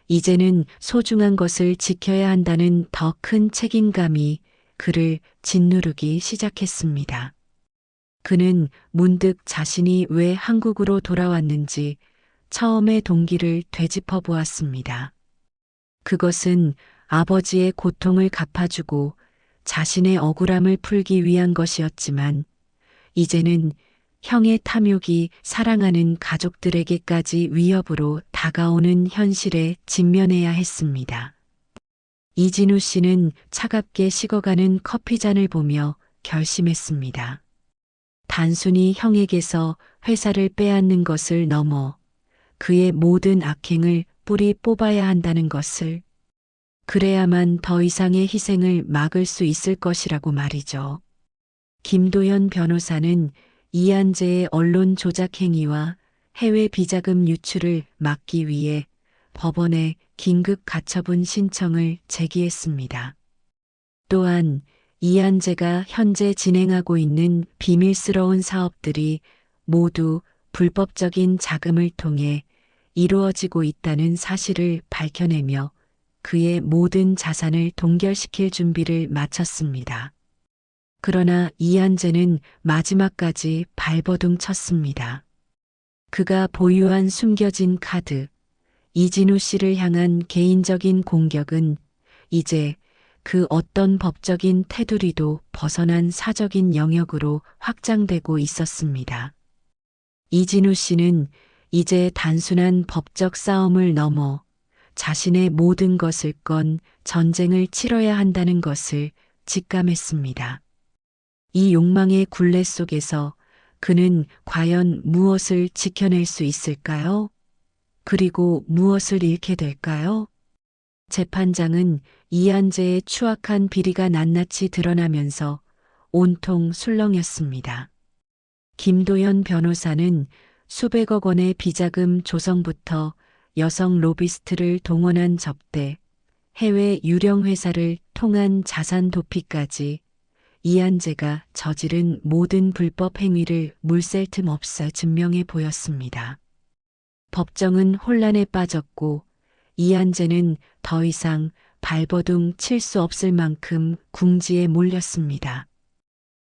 이제는 소중한 것을 지켜야 한다는 더 큰 책임감이 그를 짓누르기 시작했습니다. 그는 문득 자신이 왜 한국으로 돌아왔는지 처음의 동기를 되짚어 보았습니다. 그것은 아버지의 고통을 갚아주고 자신의 억울함을 풀기 위한 것이었지만 이제는 형의 탐욕이 사랑하는 가족들에게까지 위협으로 다가오는 현실에 직면해야 했습니다. 이진우 씨는 차갑게 식어가는 커피잔을 보며 결심했습니다. 단순히 형에게서 회사를 빼앗는 것을 넘어 그의 모든 악행을 뿌리 뽑아야 한다는 것을, 그래야만 더 이상의 희생을 막을 수 있을 것이라고 말이죠. 김도현 변호사는 이한재의 언론 조작 행위와 해외 비자금 유출을 막기 위해 법원에 긴급 가처분 신청을 제기했습니다. 또한 이한재가 현재 진행하고 있는 비밀스러운 사업들이 모두 불법적인 자금을 통해 이루어지고 있다는 사실을 밝혀내며 그의 모든 자산을 동결시킬 준비를 마쳤습니다. 그러나 이한재는 마지막까지 발버둥 쳤습니다. 그가 보유한 숨겨진 카드, 이진우 씨를 향한 개인적인 공격은 이제 그 어떤 법적인 테두리도 벗어난 사적인 영역으로 확장되고 있었습니다. 이진우 씨는 이제 단순한 법적 싸움을 넘어 자신의 모든 것을 건 전쟁을 치러야 한다는 것을 직감했습니다. 이 욕망의 굴레 속에서 그는 과연 무엇을 지켜낼 수 있을까요? 그리고 무엇을 잃게 될까요? 재판장은 이한재의 추악한 비리가 낱낱이 드러나면서 온통 술렁였습니다. 김도현 변호사는 수백억 원의 비자금 조성부터 여성 로비스트를 동원한 접대, 해외 유령 회사를 통한 자산 도피까지 이한재가 저지른 모든 불법 행위를 물샐 틈 없어 증명해 보였습니다. 법정은 혼란에 빠졌고 이한재는 더 이상 발버둥 칠 수 없을 만큼 궁지에 몰렸습니다.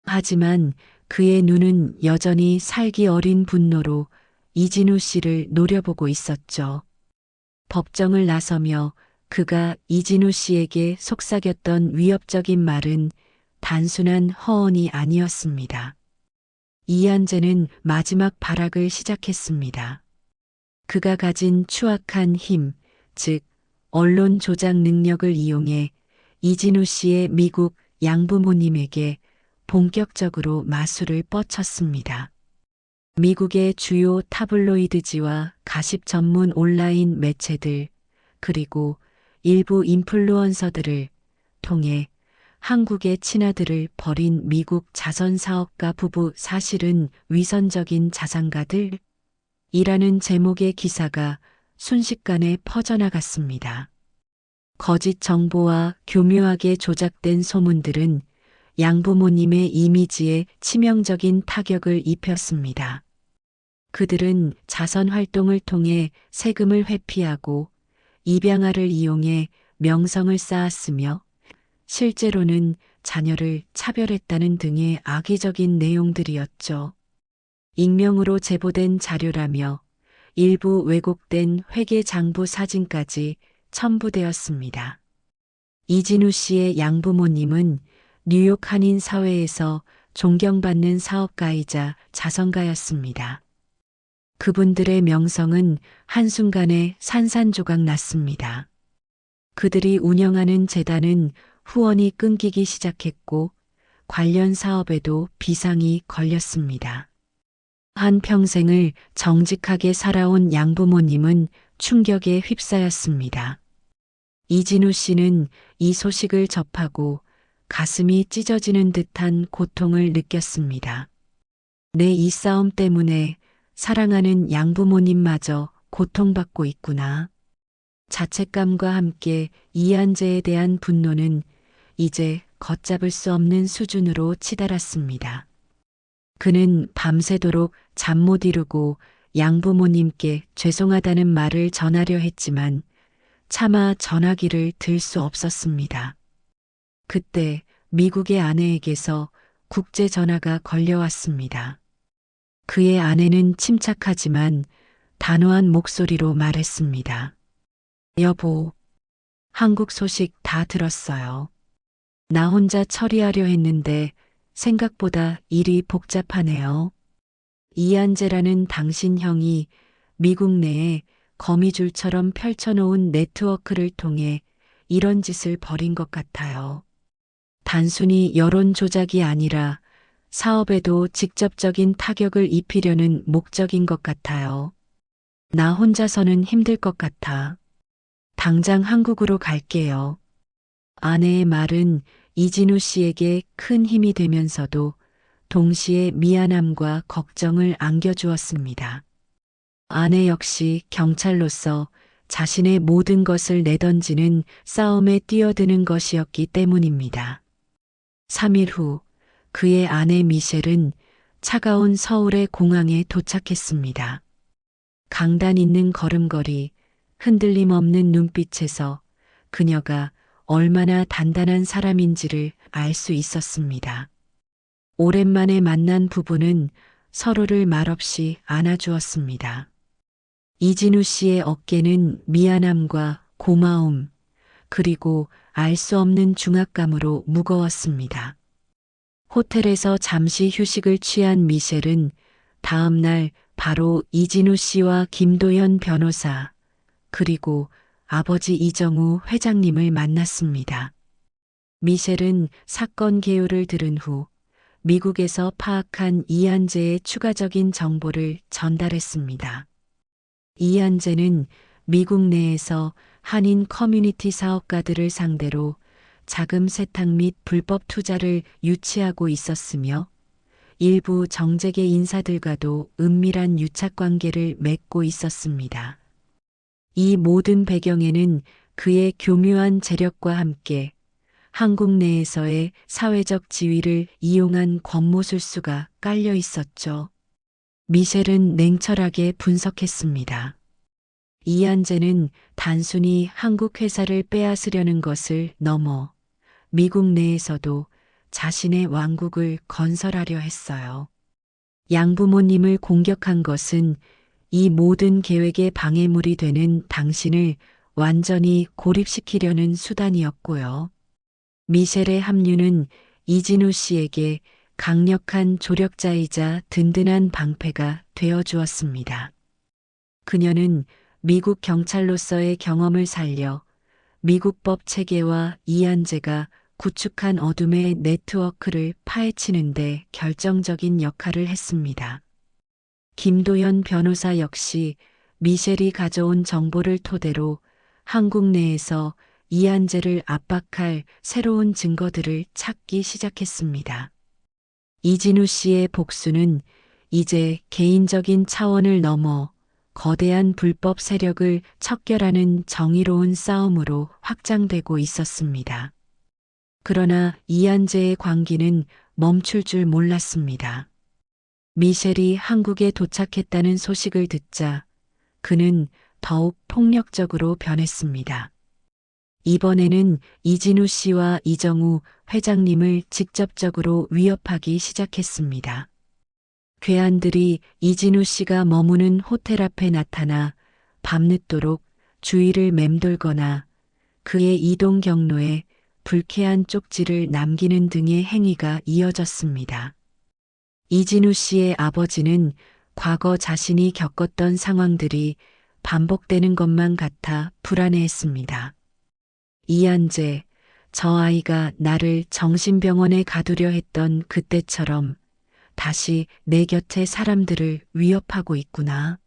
하지만 그의 눈은 여전히 살기 어린 분노로 이진우 씨를 노려보고 있었죠. 법정을 나서며 그가 이진우 씨에게 속삭였던 위협적인 말은 단순한 허언이 아니었습니다. 이한재는 마지막 발악을 시작했습니다. 그가 가진 추악한 힘, 즉 언론 조작 능력을 이용해 이진우 씨의 미국 양부모님에게 본격적으로 마술을 뻗쳤습니다. 미국의 주요 타블로이드지와 가십 전문 온라인 매체들, 그리고 일부 인플루언서들을 통해 한국의 친아들을 버린 미국 자선사업가 부부 사실은 위선적인 자산가들? 이라는 제목의 기사가 순식간에 퍼져나갔습니다. 거짓 정보와 교묘하게 조작된 소문들은 양부모님의 이미지에 치명적인 타격을 입혔습니다. 그들은 자선 활동을 통해 세금을 회피하고 입양아를 이용해 명성을 쌓았으며 실제로는 자녀를 차별했다는 등의 악의적인 내용들이었죠. 익명으로 제보된 자료라며 일부 왜곡된 회계장부 사진까지 첨부되었습니다. 이진우 씨의 양부모님은 뉴욕 한인 사회에서 존경받는 사업가이자 자선가였습니다. 그분들의 명성은 한순간에 산산조각 났습니다. 그들이 운영하는 재단은 후원이 끊기기 시작했고 관련 사업에도 비상이 걸렸습니다. 한평생을 정직하게 살아온 양부모님은 충격에 휩싸였습니다. 이진우 씨는 이 소식을 접하고 가슴이 찢어지는 듯한 고통을 느꼈습니다. 내 이 싸움 때문에 사랑하는 양부모님마저 고통받고 있구나. 자책감과 함께 이한재에 대한 분노는 이제 걷잡을 수 없는 수준으로 치달았습니다. 그는 밤새도록 잠 못 이루고 양부모님께 죄송하다는 말을 전하려 했지만 차마 전화기를 들 수 없었습니다. 그때 미국의 아내에게서 국제 전화가 걸려왔습니다. 그의 아내는 침착하지만 단호한 목소리로 말했습니다. 여보, 한국 소식 다 들었어요. 나 혼자 처리하려 했는데 생각보다 일이 복잡하네요. 이한재라는 당신 형이 미국 내에 거미줄처럼 펼쳐놓은 네트워크를 통해 이런 짓을 벌인 것 같아요. 단순히 여론 조작이 아니라 사업에도 직접적인 타격을 입히려는 목적인 것 같아요. 나 혼자서는 힘들 것 같아. 당장 한국으로 갈게요. 아내의 말은 이진우 씨에게 큰 힘이 되면서도 동시에 미안함과 걱정을 안겨주었습니다. 아내 역시 경찰로서 자신의 모든 것을 내던지는 싸움에 뛰어드는 것이었기 때문입니다. 3일 후 그의 아내 미셸은 차가운 서울의 공항에 도착했습니다. 강단 있는 걸음걸이, 흔들림 없는 눈빛에서 그녀가 얼마나 단단한 사람인지를 알 수 있었습니다. 오랜만에 만난 부부는 서로를 말없이 안아주었습니다. 이진우 씨의 어깨는 미안함과 고마움, 그리고 알 수 없는 중압감으로 무거웠습니다. 호텔에서 잠시 휴식을 취한 미셸은 다음 날 바로 이진우 씨와 김도현 변호사, 그리고 아버지 이정우 회장님을 만났습니다. 미셸은 사건 개요를 들은 후 미국에서 파악한 이한재의 추가적인 정보를 전달했습니다. 이한재는 미국 내에서 한인 커뮤니티 사업가들을 상대로 자금 세탁 및 불법 투자를 유치하고 있었으며 일부 정재계 인사들과도 은밀한 유착 관계를 맺고 있었습니다. 이 모든 배경에는 그의 교묘한 재력과 함께 한국 내에서의 사회적 지위를 이용한 권모술수가 깔려 있었죠. 미셸은 냉철하게 분석했습니다. 이한재는 단순히 한국 회사를 빼앗으려는 것을 넘어 미국 내에서도 자신의 왕국을 건설하려 했어요. 양부모님을 공격한 것은 이 모든 계획의 방해물이 되는 당신을 완전히 고립시키려는 수단이었고요. 미셸의 합류는 이진우 씨에게 강력한 조력자이자 든든한 방패가 되어 주었습니다. 그녀는 미국 경찰로서의 경험을 살려 미국 법 체계와 이한재가 구축한 어둠의 네트워크를 파헤치는데 결정적인 역할을 했습니다. 김도현 변호사 역시 미셸이 가져온 정보를 토대로 한국 내에서 이한재를 압박할 새로운 증거들을 찾기 시작했습니다. 이진우 씨의 복수는 이제 개인적인 차원을 넘어 거대한 불법 세력을 척결하는 정의로운 싸움으로 확장되고 있었습니다. 그러나 이한재의 광기는 멈출 줄 몰랐습니다. 미셸이 한국에 도착했다는 소식을 듣자 그는 더욱 폭력적으로 변했습니다. 이번에는 이진우 씨와 이정우 회장님을 직접적으로 위협하기 시작했습니다. 괴한들이 이진우 씨가 머무는 호텔 앞에 나타나 밤늦도록 주위를 맴돌거나 그의 이동 경로에 불쾌한 쪽지를 남기는 등의 행위가 이어졌습니다. 이진우 씨의 아버지는 과거 자신이 겪었던 상황들이 반복되는 것만 같아 불안해했습니다. 이한재, 저 아이가 나를 정신병원에 가두려 했던 그때처럼 다시 내 곁의 사람들을 위협하고 있구나.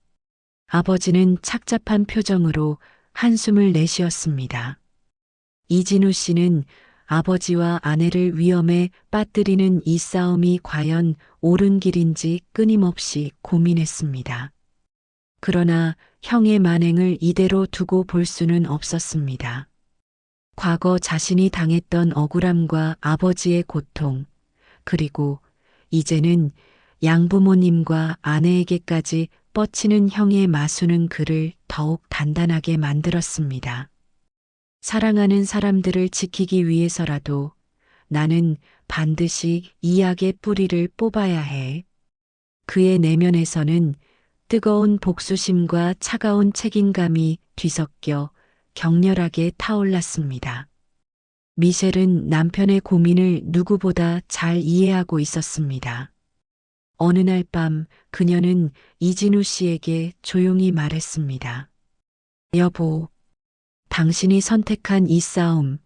아버지는 착잡한 표정으로 한숨을 내쉬었습니다. 이진우 씨는 아버지와 아내를 위험에 빠뜨리는 이 싸움이 과연 옳은 길인지 끊임없이 고민했습니다. 그러나 형의 만행을 이대로 두고 볼 수는 없었습니다. 과거 자신이 당했던 억울함과 아버지의 고통, 그리고 이제는 양부모님과 아내에게까지 뻗치는 형의 마수는 그를 더욱 단단하게 만들었습니다. 사랑하는 사람들을 지키기 위해서라도 나는 반드시 이 악의 뿌리를 뽑아야 해. 그의 내면에서는 뜨거운 복수심과 차가운 책임감이 뒤섞여 격렬하게 타올랐습니다. 미셸은 남편의 고민을 누구보다 잘 이해하고 있었습니다. 어느 날 밤 그녀는 이진우 씨에게 조용히 말했습니다. 여보, 당신이 선택한 이 싸움,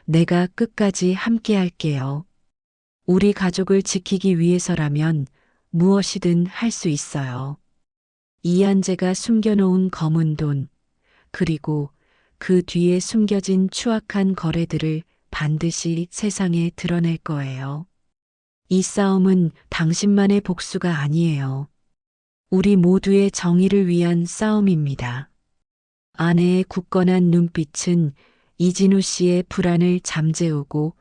내가 끝까지 함께 할게요. 우리 가족을 지키기 위해서라면 무엇이든 할 수 있어요. 이한재가 숨겨놓은 검은 돈, 그리고 그 뒤에 숨겨진 추악한 거래들을 반드시 세상에 드러낼 거예요. 이 싸움은 당신만의 복수가 아니에요. 우리 모두의 정의를 위한 싸움입니다. 아내의 굳건한 눈빛은 이진우 씨의 불안을 잠재우고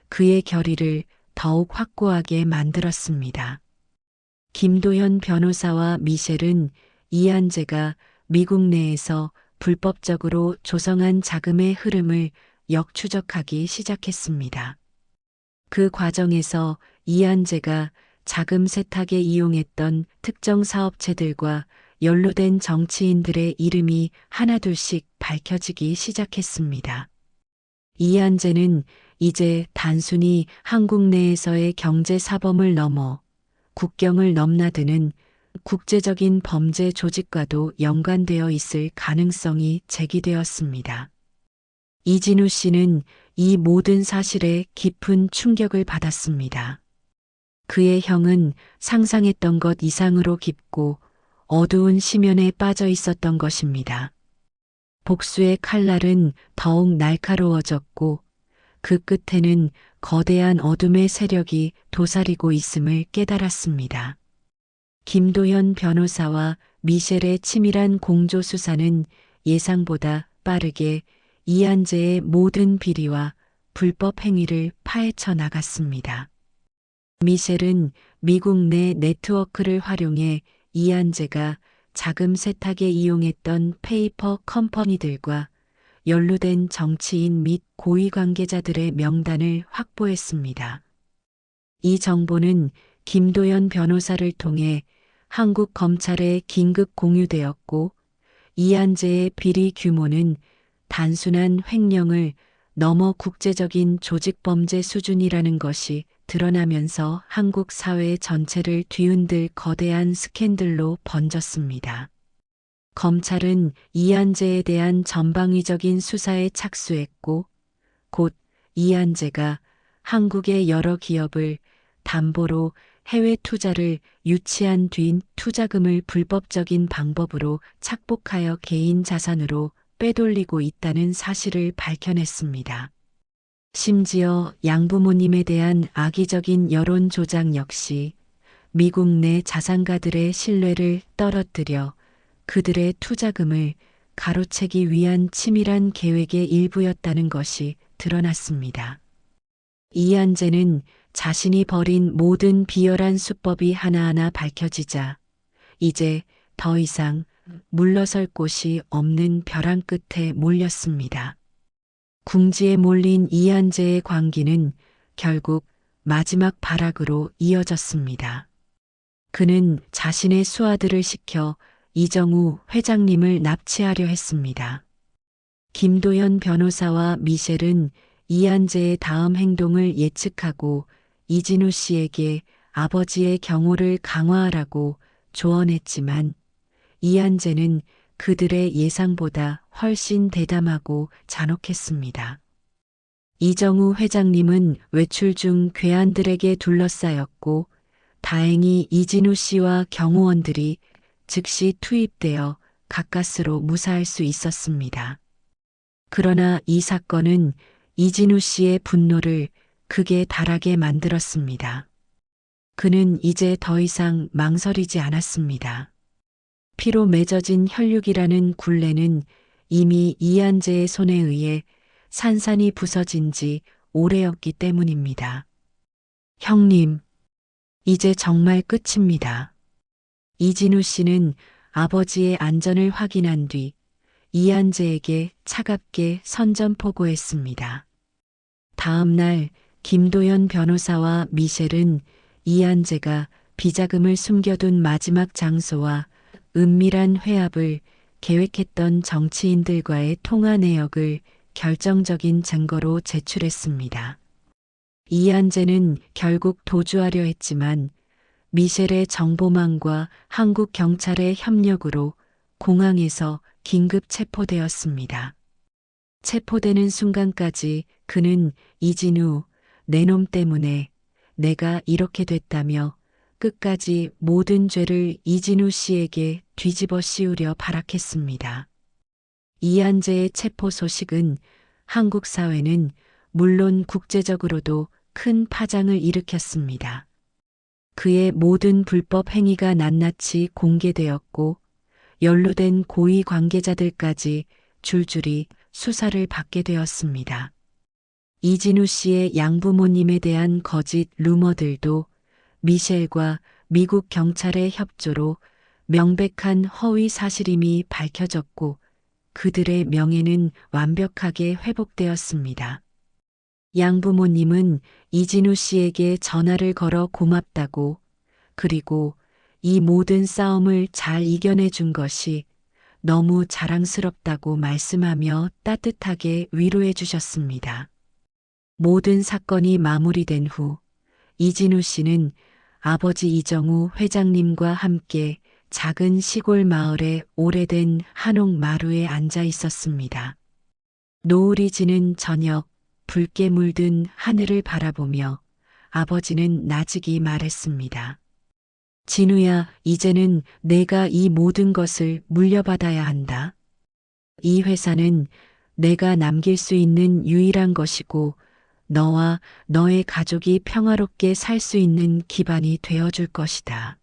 그의 결의를 더욱 확고하게 만들었습니다. 김도현 변호사와 미셸은 이한재가 미국 내에서 불법적으로 조성한 자금의 흐름을 역추적하기 시작했습니다. 그 과정에서 이한재가 자금 세탁에 이용했던 특정 사업체들과 연루된 정치인들의 이름이 하나둘씩 밝혀지기 시작했습니다. 이한재는 이제 단순히 한국 내에서의 경제 사범을 넘어 국경을 넘나드는 국제적인 범죄 조직과도 연관되어 있을 가능성이 제기되었습니다. 이진우 씨는 이 모든 사실에 깊은 충격을 받았습니다. 그의 형은 상상했던 것 이상으로 깊고 어두운 심연에 빠져 있었던 것입니다. 복수의 칼날은 더욱 날카로워졌고 그 끝에는 거대한 어둠의 세력이 도사리고 있음을 깨달았습니다. 김도현 변호사와 미셸의 치밀한 공조 수사는 예상보다 빠르게 이한재의 모든 비리와 불법 행위를 파헤쳐 나갔습니다. 미셸은 미국 내 네트워크를 활용해 이한재가 자금 세탁에 이용했던 페이퍼 컴퍼니들과 연루된 정치인 및 고위 관계자들의 명단을 확보했습니다. 이 정보는 김도연 변호사를 통해 한국 검찰에 긴급 공유되었고 이한재의 비리 규모는 단순한 횡령을 넘어 국제적인 조직범죄 수준이라는 것이 드러나면서 한국 사회 전체를 뒤흔들 거대한 스캔들로 번졌습니다. 검찰은 이한재에 대한 전방위적인 수사에 착수했고 곧 이한재가 한국의 여러 기업을 담보로 해외 투자를 유치한 뒤 투자금을 불법적인 방법으로 착복하여 개인 자산으로 빼돌리고 있다는 사실을 밝혀냈습니다. 심지어 양부모님에 대한 악의적인 여론 조작 역시 미국 내 자산가들의 신뢰를 떨어뜨려 그들의 투자금을 가로채기 위한 치밀한 계획의 일부였다는 것이 드러났습니다. 이한재는 자신이 벌인 모든 비열한 수법이 하나하나 밝혀지자 이제 더 이상 물러설 곳이 없는 벼랑 끝에 몰렸습니다. 궁지에 몰린 이한재의 광기는 결국 마지막 발악으로 이어졌습니다. 그는 자신의 수하들을 시켜 이정우 회장님을 납치하려 했습니다. 김도현 변호사와 미셸은 이한재의 다음 행동을 예측하고 이진우 씨에게 아버지의 경호를 강화하라고 조언했지만 이한재는 그들의 예상보다 훨씬 대담하고 잔혹했습니다. 이정우 회장님은 외출 중 괴한들에게 둘러싸였고 다행히 이진우 씨와 경호원들이 즉시 투입되어 가까스로 무사할 수 있었습니다. 그러나 이 사건은 이진우 씨의 분노를 극에 달하게 만들었습니다. 그는 이제 더 이상 망설이지 않았습니다. 피로 맺어진 혈육이라는 굴레는 이미 이한재의 손에 의해 산산이 부서진 지 오래였기 때문입니다. 형님, 이제 정말 끝입니다. 이진우 씨는 아버지의 안전을 확인한 뒤 이한재에게 차갑게 선전포고했습니다. 다음 날 김도연 변호사와 미셸은 이한재가 비자금을 숨겨둔 마지막 장소와 은밀한 회합을 계획했던 정치인들과의 통화 내역을 결정적인 증거로 제출했습니다. 이한재는 결국 도주하려 했지만 미셸의 정보망과 한국 경찰의 협력으로 공항에서 긴급 체포되었습니다. 체포되는 순간까지 그는 이진우, 내 놈 때문에 내가 이렇게 됐다며 끝까지 모든 죄를 이진우 씨에게 뒤집어 씌우려 발악했습니다. 이한재의 체포 소식은 한국 사회는 물론 국제적으로도 큰 파장을 일으켰습니다. 그의 모든 불법 행위가 낱낱이 공개되었고 연루된 고위 관계자들까지 줄줄이 수사를 받게 되었습니다. 이진우 씨의 양부모님에 대한 거짓 루머들도 미셸과 미국 경찰의 협조로 명백한 허위 사실임이 밝혀졌고 그들의 명예는 완벽하게 회복되었습니다. 양부모님은 이진우 씨에게 전화를 걸어 고맙다고 그리고 이 모든 싸움을 잘 이겨내 준 것이 너무 자랑스럽다고 말씀하며 따뜻하게 위로해 주셨습니다. 모든 사건이 마무리된 후 이진우 씨는 아버지 이정우 회장님과 함께 작은 시골 마을의 오래된 한옥 마루에 앉아 있었습니다. 노을이 지는 저녁 붉게 물든 하늘을 바라보며 아버지는 나직이 말했습니다. 진우야, 이제는 내가 이 모든 것을 물려받아야 한다. 이 회사는 내가 남길 수 있는 유일한 것이고, 너와 너의 가족이 평화롭게 살 수 있는 기반이 되어줄 것이다.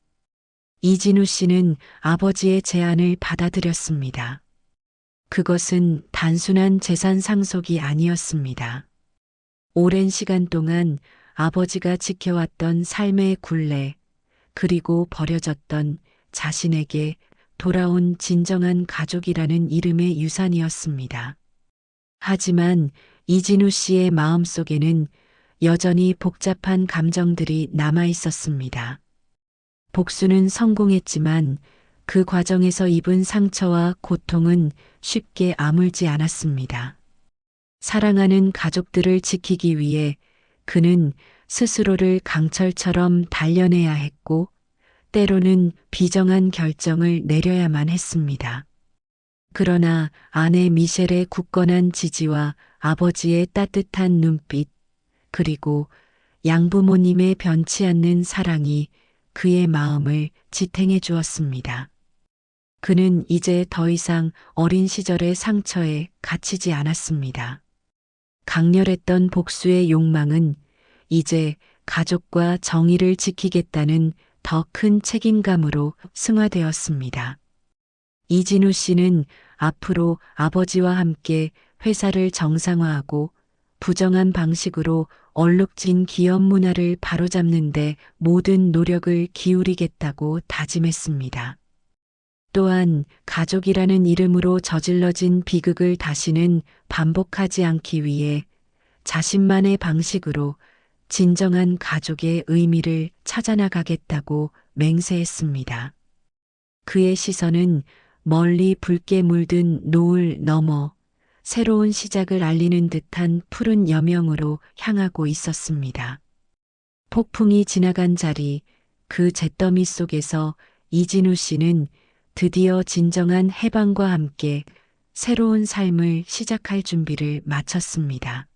이진우 씨는 아버지의 제안을 받아들였습니다. 그것은 단순한 재산 상속이 아니었습니다. 오랜 시간 동안 아버지가 지켜왔던 삶의 굴레, 그리고 버려졌던 자신에게 돌아온 진정한 가족이라는 이름의 유산이었습니다. 하지만 이진우 씨의 마음속에는 여전히 복잡한 감정들이 남아 있었습니다. 복수는 성공했지만 그 과정에서 입은 상처와 고통은 쉽게 아물지 않았습니다. 사랑하는 가족들을 지키기 위해 그는 스스로를 강철처럼 단련해야 했고, 때로는 비정한 결정을 내려야만 했습니다. 그러나 아내 미셸의 굳건한 지지와 아버지의 따뜻한 눈빛, 그리고 양부모님의 변치 않는 사랑이 그의 마음을 지탱해 주었습니다. 그는 이제 더 이상 어린 시절의 상처에 갇히지 않았습니다. 강렬했던 복수의 욕망은 이제 가족과 정의를 지키겠다는 더 큰 책임감으로 승화되었습니다. 이진우 씨는 앞으로 아버지와 함께 회사를 정상화하고 부정한 방식으로 얼룩진 기업 문화를 바로잡는데 모든 노력을 기울이겠다고 다짐했습니다. 또한 가족이라는 이름으로 저질러진 비극을 다시는 반복하지 않기 위해 자신만의 방식으로 진정한 가족의 의미를 찾아나가겠다고 맹세했습니다. 그의 시선은 멀리 붉게 물든 노을 너머 새로운 시작을 알리는 듯한 푸른 여명으로 향하고 있었습니다. 폭풍이 지나간 자리, 그 잿더미 속에서 이진우 씨는 드디어 진정한 해방과 함께 새로운 삶을 시작할 준비를 마쳤습니다.